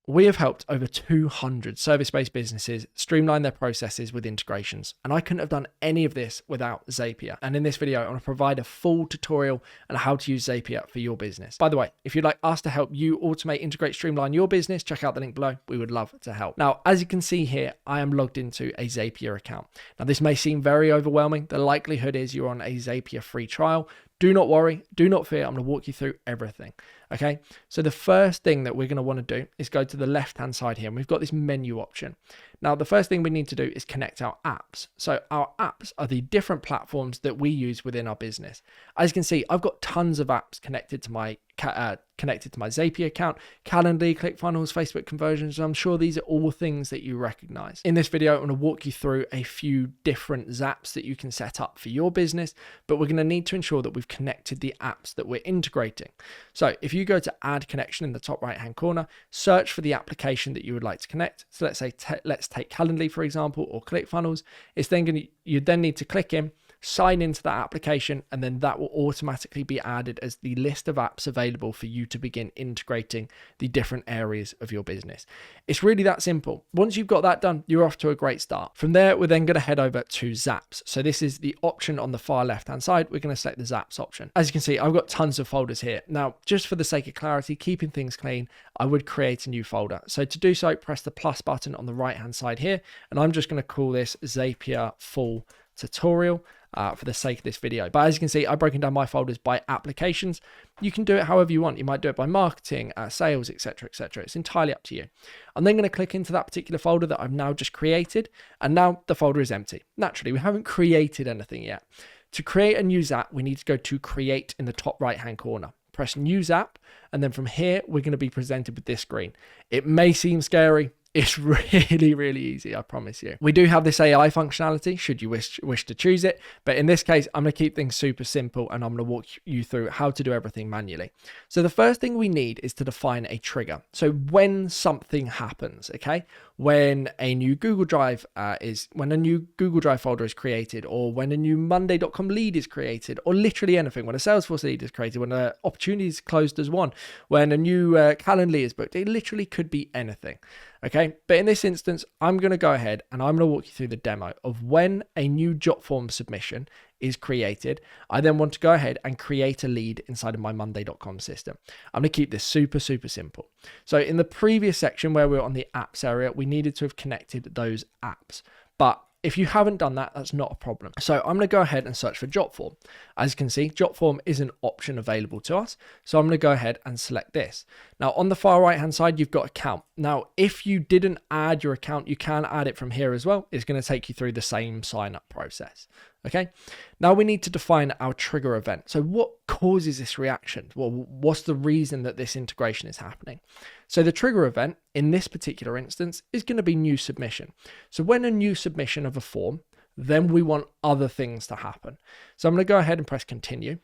We have helped over 200 service-based businesses streamline their processes with integrations, and I couldn't have done any of this without Zapier. And in this video, I want to provide a full tutorial on how to use Zapier for your business. By the way, if you'd like us to help you automate, integrate, streamline your business, check out the link below. We would love to help. Now, as you can see here, I am logged into a Zapier account. Now, this may seem very overwhelming. The likelihood is you're on a Zapier free trial. Do not worry, do not fear. I'm going to walk you through everything. Okay, so the first thing that we're going to want to do is go to the left hand side here, and we've got this menu option. Now, the first thing we need to do is connect our apps. So our apps are the different platforms that we use within our business. As you can see, I've got tons of apps connected to my Zapier account: Calendly, ClickFunnels, Facebook conversions. I'm sure these are all things that you recognize. In this video, I'm going to walk you through a few different Zaps that you can set up for your business, but we're going to need to ensure that we've connected the apps that we're integrating. So if you go to add connection in the top right hand corner, search for the application that you would like to connect. So let's say let's take Calendly, for example, or ClickFunnels. You then need to click in, sign into that application, and then that will automatically be added as the list of apps available for you to begin integrating the different areas of your business. It's really that simple. Once you've got that done, you're off to a great start. From there, we're then going to head over to Zaps. So this is the option on the far left hand side. We're going to select the Zaps option. As you can see, I've got tons of folders here. Now, just for the sake of clarity, keeping things clean, I would create a new folder. So to do so, press the plus button on the right hand side here, and I'm just going to call this Zapier Full Tutorial for the sake of this video. But as you can see, I've broken down my folders by applications. You can do it however you want. You might do it by marketing, sales, etc., etc. It's entirely up to you. I'm then going to click into that particular folder that I've now just created, and now the folder is empty. Naturally, we haven't created anything yet. To create a new Zap, we need to go to Create in the top right hand corner. Press New Zap, and then from here, we're going to be presented with this screen. It may seem scary. It's really, really easy, I promise you. We do have this AI functionality, should you wish to choose it. But in this case, I'm going to keep things super simple, and I'm going to walk you through how to do everything manually. So the first thing we need is to define a trigger. So when something happens, okay? When a new Google Drive folder is created, or when a new Monday.com lead is created, or literally anything, when a Salesforce lead is created, when an opportunity is closed as one, when a new Calendly is booked, it literally could be anything. Okay, but in this instance, I'm going to go ahead and I'm going to walk you through the demo of when a new job form submission is created. I then want to go ahead and create a lead inside of my Monday.com system. I'm going to keep this super, super simple. So in the previous section where we were on the apps area, we needed to have connected those apps. But if you haven't done that, that's not a problem. So I'm going to go ahead and search for job form. As you can see, job form is an option available to us. So I'm going to go ahead and select this. Now on the far right hand side, you've got account. Now, if you didn't add your account, you can add it from here as well. It's going to take you through the same sign up process. Okay, now we need to define our trigger event. So what causes this reaction? Well, what's the reason that this integration is happening? So the trigger event in this particular instance is going to be new submission. So when a new submission of a form, then we want other things to happen. So I'm going to go ahead and press continue.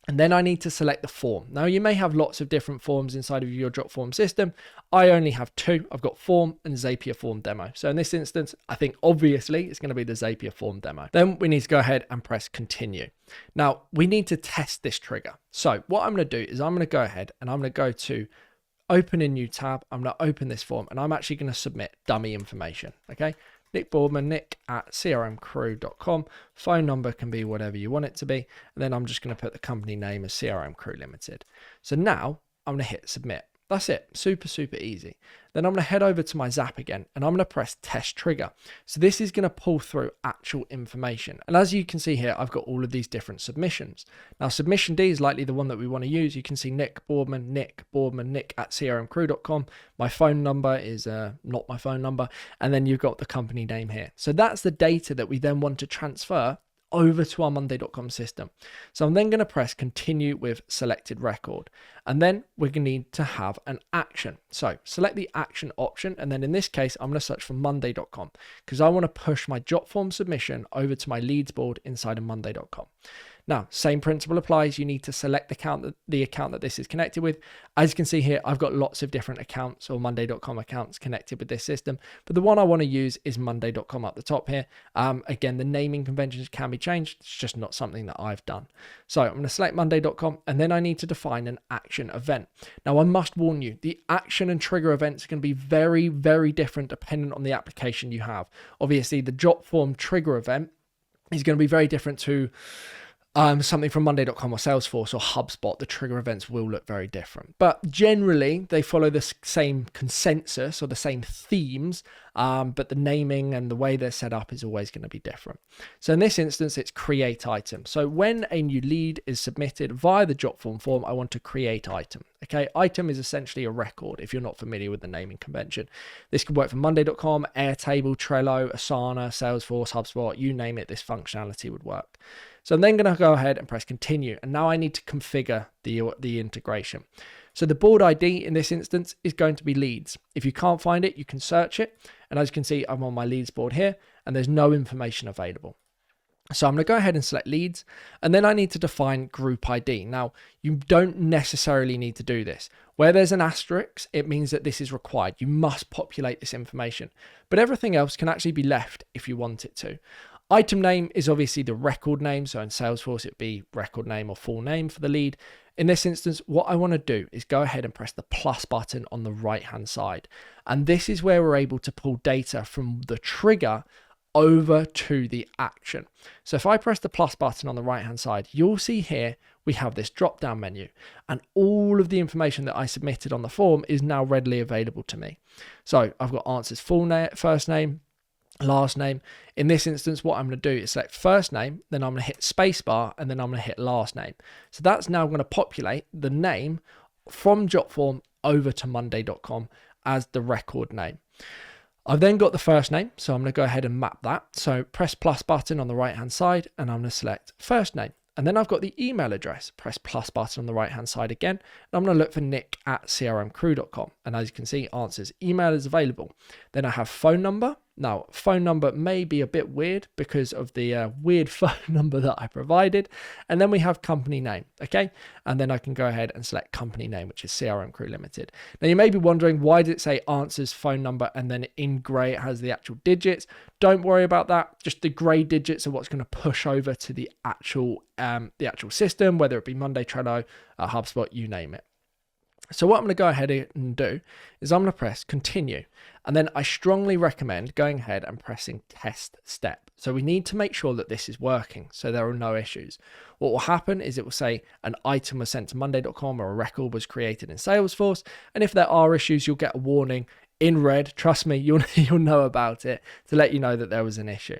And then I need to select the form. Now you may have lots of different forms inside of your drop form system. I only have two. I've got form and Zapier form demo. So in this instance, I think obviously it's going to be the Zapier form demo. Then we need to go ahead and press continue. Now we need to test this trigger. So what I'm going to do is I'm going to go ahead and I'm going to go to open a new tab. I'm going to open this form and I'm actually going to submit dummy information. Okay. Nick Boardman, nick@crmcrew.com. Phone number can be whatever you want it to be. And then I'm just going to put the company name as CRM Crew Limited. So now I'm going to hit submit. That's it. Super, super easy. Then I'm going to head over to my Zap again and I'm going to press test trigger. So this is going to pull through actual information. And as you can see here, I've got all of these different submissions. Now submission D is likely the one that we want to use. You can see Nick Boardman, nick@crmcrew.com. My phone number is not my phone number. And then you've got the company name here. So that's the data that we then want to transfer over to our Monday.com system. So I'm then going to press continue with selected record. And then we're going to need to have an action. So select the action option. And then in this case, I'm going to search for Monday.com because I want to push my job form submission over to my leads board inside of Monday.com. Now, same principle applies. You need to select the account that this is connected with. As you can see here, I've got lots of different accounts or Monday.com accounts connected with this system, but the one I want to use is Monday.com up the top here. Again, the naming conventions can be changed. It's just not something that I've done. So I'm going to select Monday.com, and then I need to define an action event. Now, I must warn you, the action and trigger events are going to be very, very different depending on the application you have. Obviously, the Jotform trigger event is going to be very different to something from Monday.com or Salesforce or HubSpot. The trigger events will look very different, but generally they follow the same consensus or the same themes, but the naming and the way they're set up is always going to be different. So in this instance, it's create item. So when a new lead is submitted via the Jotform form, I want to create item. Okay, item is essentially a record if you're not familiar with the naming convention. This could work for Monday.com, Airtable, Trello, Asana, Salesforce, HubSpot, you name it, this functionality would work. So I'm then going to go ahead and press continue. And now I need to configure the integration. So the board ID in this instance is going to be leads. If you can't find it, you can search it. And as you can see, I'm on my leads board here and there's no information available. So I'm going to go ahead and select leads, and then I need to define group ID. Now, you don't necessarily need to do this. Where there's an asterisk, it means that this is required. You must populate this information, but everything else can actually be left if you want it to. Item name is obviously the record name. So in Salesforce, it'd be record name or full name for the lead. In this instance, what I want to do is go ahead and press the plus button on the right-hand side. And this is where we're able to pull data from the trigger over to the action. So if I press the plus button on the right-hand side, you'll see here we have this drop-down menu, and all of the information that I submitted on the form is now readily available to me. So I've got answers, full name, first name, last name. In this instance, what I'm going to do is select first name, then I'm going to hit spacebar, and then I'm going to hit last name. So that's now going to populate the name from Jotform over to Monday.com as the record name. I've then got the first name, so I'm going to go ahead and map that. So press plus button on the right hand side, and I'm going to select first name. And then I've got the email address, press plus button on the right hand side again, and I'm going to look for nick@crmcrew.com. And as you can see, answers, email is available. Then I have phone number. Now, phone number may be a bit weird because of the weird phone number that I provided. And then we have company name, okay? And then I can go ahead and select company name, which is CRM Crew Limited. Now, you may be wondering, why did it say answers, phone number, and then in gray it has the actual digits? Don't worry about that. Just the gray digits are what's going to push over to the actual system, whether it be Monday, Trello, HubSpot, you name it. So what I'm going to go ahead and do is I'm going to press continue. And then I strongly recommend going ahead and pressing test step. So we need to make sure that this is working, so there are no issues. What will happen is it will say an item was sent to Monday.com or a record was created in Salesforce. And if there are issues, you'll get a warning in red. Trust me, you'll know about it to let you know that there was an issue.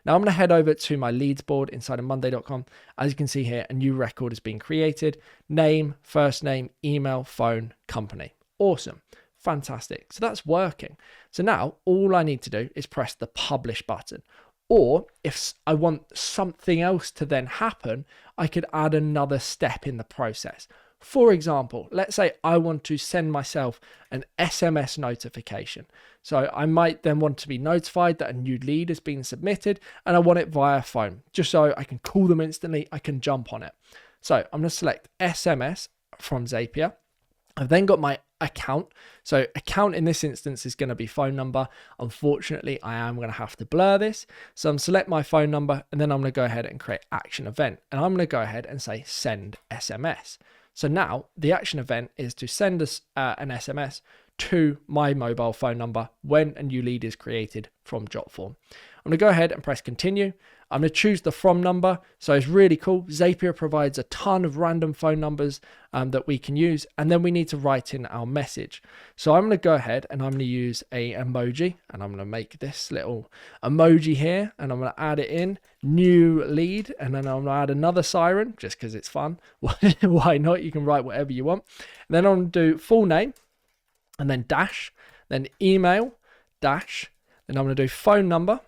Now I'm going to head over to my leads board inside of Monday.com. As you can see here, a new record has been created. Name, first name, email, phone, company. Awesome. Fantastic. So that's working. So now all I need to do is press the publish button. Or if I want something else to then happen, I could add another step in the process. For example, let's say I want to send myself an SMS notification. So I might then want to be notified that a new lead has been submitted, and I want it via phone, just so I can call them instantly, I can jump on it. So I'm going to select SMS from Zapier. I've then got my account. So account in this instance is going to be phone number. Unfortunately, I am going to have to blur this. So I'm select my phone number, and then I'm going to go ahead and create action event. And I'm going to go ahead and say send SMS. So now the action event is to send us an SMS to my mobile phone number when a new lead is created from Jotform. I'm going to go ahead and press continue. I'm going to choose the from number. So it's really cool. Zapier provides a ton of random phone numbers that we can use. And then we need to write in our message. So I'm going to go ahead and I'm going to use a emoji, and I'm going to make this little emoji here, and I'm going to add it in, new lead, and then I'm going to add another siren just because it's fun. Why not? You can write whatever you want. And then I'm going to do full name, and then dash, then email, dash, then I'm going to do phone number,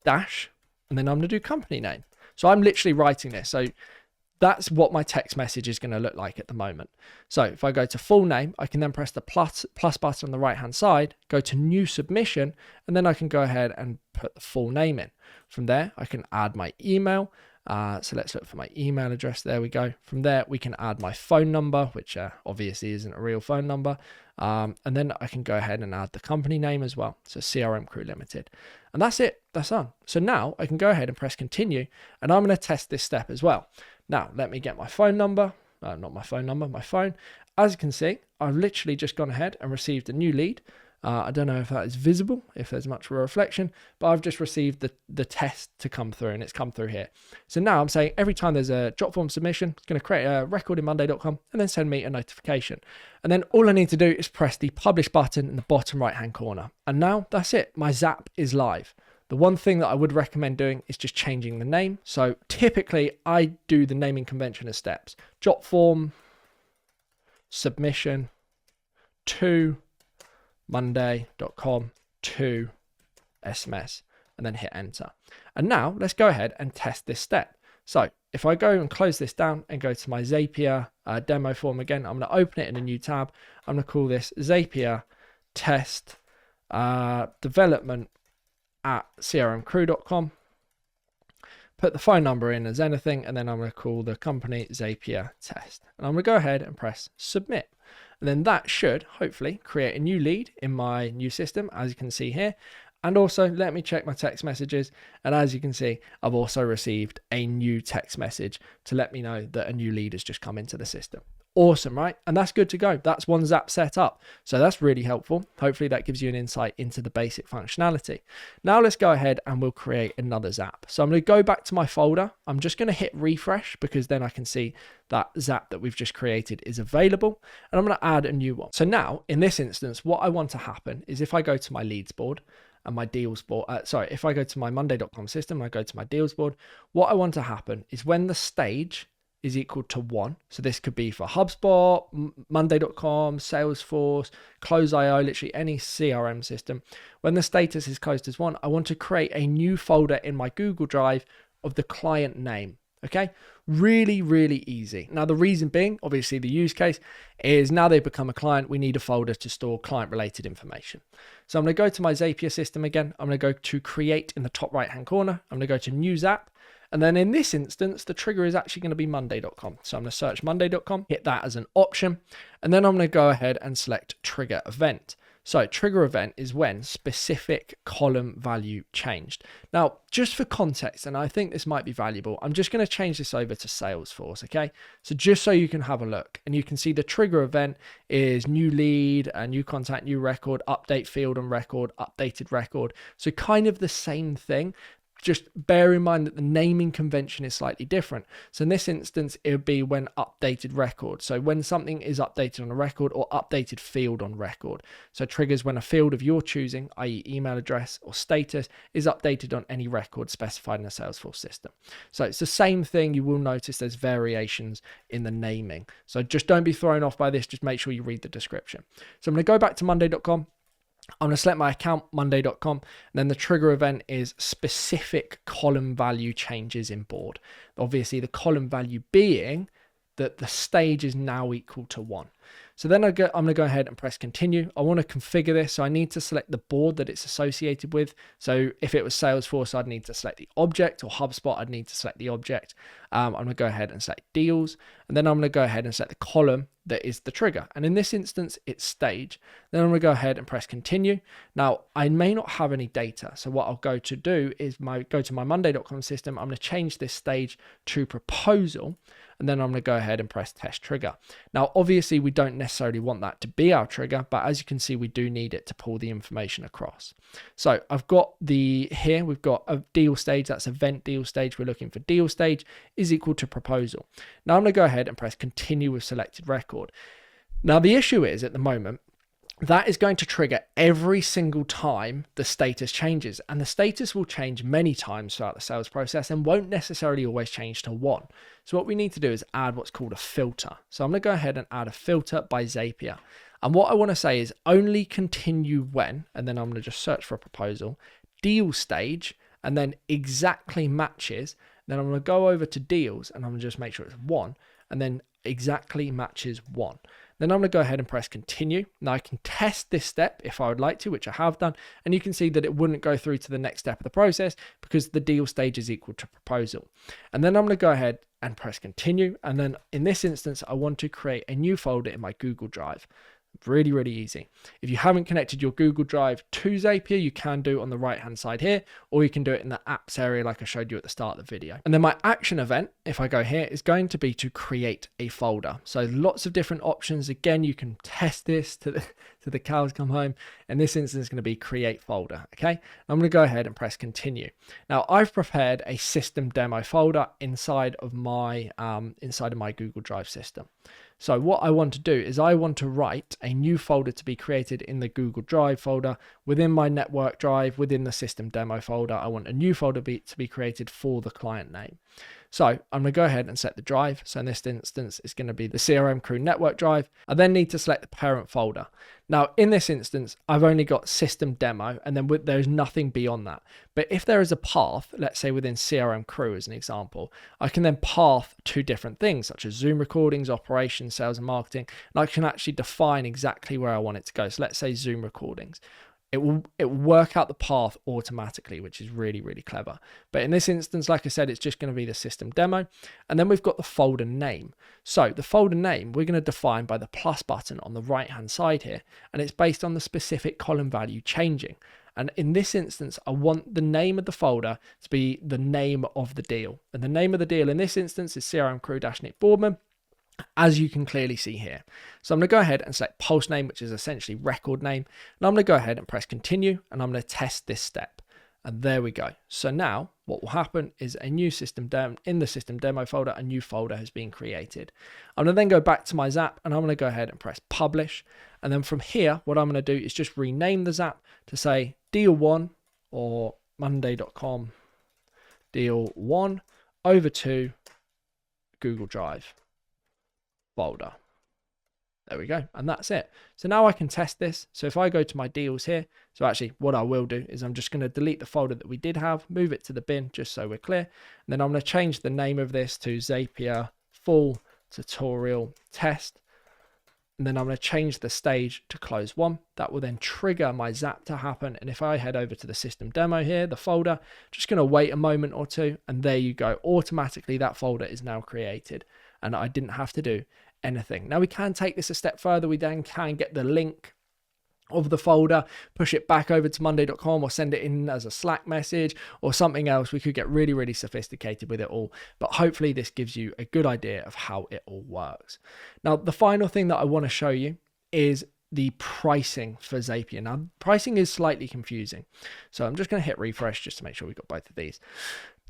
dash, and then I'm going to do company name. So I'm literally writing this. So that's what my text message is going to look like at the moment. So if I go to full name, I can then press the plus button on the right hand side, go to new submission, and then I can go ahead and put the full name in. From there, I can add my email, So let's look for my email address. There we go. From there, we can add my phone number, which obviously isn't a real phone number. And then I can go ahead and add the company name as well. So CRM Crew Limited. And that's it. That's done. So now I can go ahead and press continue. And I'm going to test this step as well. Now, let me get my phone number. Not my phone number, my phone. As you can see, I've literally just gone ahead and received a new lead. I don't know if that is visible, if there's much of a reflection, but I've just received the test to come through, and it's come through here. So now I'm saying every time there's a drop form submission, it's going to create a record in monday.com and then send me a notification. And then all I need to do is press the publish button in the bottom right-hand corner. And now that's it. My Zap is live. The one thing that I would recommend doing is just changing the name. So typically I do the naming convention as steps. Drop form, submission to monday.com to SMS, and then hit enter. And now let's go ahead and test this step. So if I go and close this down and go to my Zapier demo form again, I'm going to open it in a new tab. I'm going to call this Zapier test development at crmcrew.com. Put the phone number in as anything, and then I'm going to call the company Zapier test. And I'm going to go ahead and press submit. And then that should hopefully create a new lead in my new system, as you can see here. And also let me check my text messages. And as you can see, I've also received a new text message to let me know that a new lead has just come into the system. Awesome, right? And that's good to go. That's one Zap set up. So that's really helpful. Hopefully that gives you an insight into the basic functionality. Now let's go ahead and we'll create another Zap. So I'm going to go back to my folder. I'm just going to hit refresh because then I can see that Zap that we've just created is available. And I'm going to add a new one. So now in this instance, what I want to happen is if I go to my leads board and my deals board, if I go to my monday.com system and I go to my deals board, what I want to happen is when the stage is equal to 1. So this could be for HubSpot, monday.com, Salesforce, Close.io, literally any CRM system. When the status is closed as 1, I want to create a new folder in my Google Drive of the client name. Okay, really, really easy. Now, the reason being, obviously the use case is now they've become a client, we need a folder to store client related information. So I'm going to go to my Zapier system again. I'm going to go to create in the top right hand corner. I'm going to go to new Zap. And then in this instance, the trigger is actually going to be monday.com. So I'm going to search monday.com, hit that as an option. And then I'm going to go ahead and select trigger event. So trigger event is when specific column value changed. Now, just for context, and I think this might be valuable, I'm just going to change this over to Salesforce, okay? So just so you can have a look and you can see the trigger event is new lead, a new contact, new record, update field on record, updated record. So kind of the same thing. Just bear in mind that the naming convention is slightly different. So in this instance, it would be when updated record. So when something is updated on a record or updated field on record. So triggers when a field of your choosing, i.e. email address or status, is updated on any record specified in a Salesforce system. So it's the same thing. You will notice there's variations in the naming. So just don't be thrown off by this. Just make sure you read the description. So I'm going to go back to monday.com. I'm going to select my account, monday.com, and then the trigger event is specific column value changes in board. Obviously, the column value being that the stage is now equal to 1. So then I'm going to go ahead and press continue. I want to configure this, so I need to select the board that it's associated with. So if it was Salesforce, I'd need to select the object, or HubSpot, I'd need to select the object. I'm going to go ahead and select deals, and then I'm going to go ahead and select the column that is the trigger. And in this instance, it's stage. Then I'm going to go ahead and press continue. Now, I may not have any data. So what I'll go to do is go to my monday.com system. I'm going to change this stage to proposal. And then I'm going to go ahead and press test trigger. Now, obviously, we don't necessarily want that to be our trigger, but as you can see, we do need it to pull the information across. So I've got here, we've got a deal stage. That's event deal stage. We're looking for deal stage is equal to proposal. Now I'm going to go ahead and press continue with selected record. Now, the issue is at the moment, that is going to trigger every single time the status changes, and the status will change many times throughout the sales process and won't necessarily always change to 1. So what we need to do is add what's called a filter. So I'm going to go ahead and add a filter by Zapier. And what I want to say is only continue when, and then I'm going to just search for a proposal, deal stage, and then exactly matches. Then I'm going to go over to deals and I'm going to just make sure it's 1, and then exactly matches 1. Then I'm going to go ahead and press continue. Now I can test this step if I would like to, which I have done. And you can see that it wouldn't go through to the next step of the process because the deal stage is equal to proposal. And then I'm going to go ahead and press continue. And then in this instance, I want to create a new folder in my Google Drive. Really, really easy. If you haven't connected your Google Drive to Zapier, you can do it on the right hand side here, or you can do it in the apps area like I showed you at the start of the video. And then my action event, if I go here, is going to be to create a folder. So lots of different options. Again, you can test this to the cows come home. In this instance, it's going to be create folder. Okay, I'm going to go ahead and press continue. Now I've prepared a system demo folder inside of my Google Drive system. So what I want to do is I want to write a new folder to be created in the Google Drive folder within my network drive, within the system demo folder. I want a new folder to be created for the client name. So I'm going to go ahead and set the drive. So in this instance, it's going to be the CRM Crew network drive. I then need to select the parent folder. Now in this instance, I've only got system demo and then there's nothing beyond that. But if there is a path, let's say within CRM Crew as an example, I can then path to different things such as Zoom recordings, operations, sales and marketing. And I can actually define exactly where I want it to go. So let's say Zoom recordings. It will work out the path automatically, which is really, really clever. But in this instance, like I said, it's just going to be the system demo. And then we've got the folder name. So the folder name, we're going to define by the plus button on the right-hand side here. And it's based on the specific column value changing. And in this instance, I want the name of the folder to be the name of the deal. And the name of the deal in this instance is CRM Crew-Nick Boardman, as you can clearly see here. So I'm going to go ahead and select post name, which is essentially record name. And I'm going to go ahead and press continue, and I'm going to test this step. And there we go. So now what will happen is a new system demo in the system demo folder, a new folder has been created. I'm going to then go back to my Zap and I'm going to go ahead and press publish. And then from here, what I'm going to do is just rename the Zap to say deal 1 or Monday.com deal 1 over to Google Drive folder. There we go. And that's it. So now I can test this. So if I go to my deals here, so actually what I will do is I'm just going to delete the folder that we did have, move it to the bin, just so we're clear. And then I'm going to change the name of this to Zapier full tutorial test. And then I'm going to change the stage to close 1. That will then trigger my Zap to happen. And if I head over to the system demo here, the folder, just going to wait a moment or two. And there you go. Automatically that folder is now created. And I didn't have to do anything. Now we can take this a step further. We then can get the link of the folder, push it back over to Monday.com or send it in as a Slack message or something else. We could get really, really sophisticated with it all. But hopefully this gives you a good idea of how it all works. Now, the final thing that I want to show you is the pricing for Zapier. Now, pricing is slightly confusing. So I'm just going to hit refresh just to make sure we've got both of these.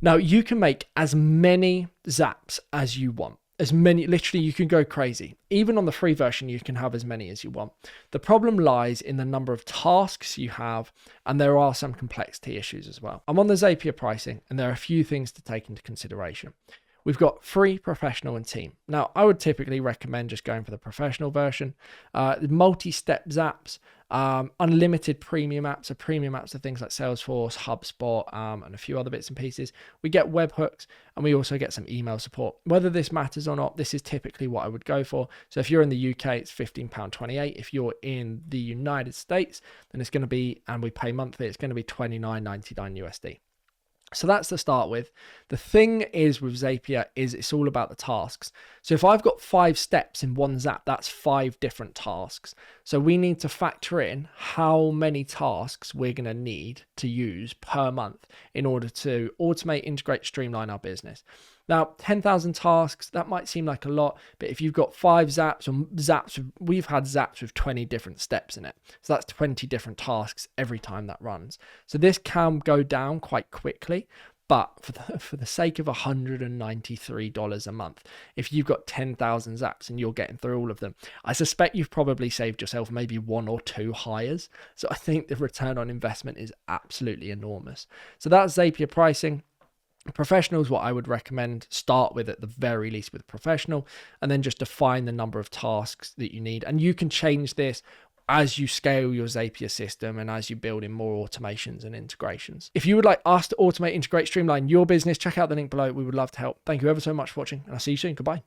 Now, you can make as many Zaps as you want. As many, literally, you can go crazy. Even on the free version, you can have as many as you want. The problem lies in the number of tasks you have, and there are some complexity issues as well. I'm on the Zapier pricing, and there are a few things to take into consideration. We've got free, professional, and team. Now, I would typically recommend just going for the professional version. Multi-step Zaps, unlimited premium apps. So premium apps are things like Salesforce, HubSpot, and a few other bits and pieces. We get webhooks, and we also get some email support. Whether this matters or not, this is typically what I would go for. So if you're in the UK, it's £15.28. If you're in the United States, then it's going to be, and we pay monthly, it's going to be $29.99 USD. So that's to start with. The thing is with Zapier is it's all about the tasks. So if I've got 5 steps in one Zap, that's 5 different tasks. So we need to factor in how many tasks we're going to need to use per month in order to automate, integrate, streamline our business. Now, 10,000 tasks, that might seem like a lot, but if you've got 5 Zaps or Zaps, we've had Zaps with 20 different steps in it. So that's 20 different tasks every time that runs. So this can go down quite quickly, but for the sake of $193 a month, if you've got 10,000 Zaps and you're getting through all of them, I suspect you've probably saved yourself maybe 1 or 2 hires. So I think the return on investment is absolutely enormous. So that's Zapier pricing. Professional is what I would recommend. Start with at the very least with professional, and then just define the number of tasks that you need. And you can change this as you scale your Zapier system and as you build in more automations and integrations. If you would like us to automate, integrate, streamline your business, check out the link below. We would love to help. Thank you ever so much for watching, and I'll see you soon. Goodbye.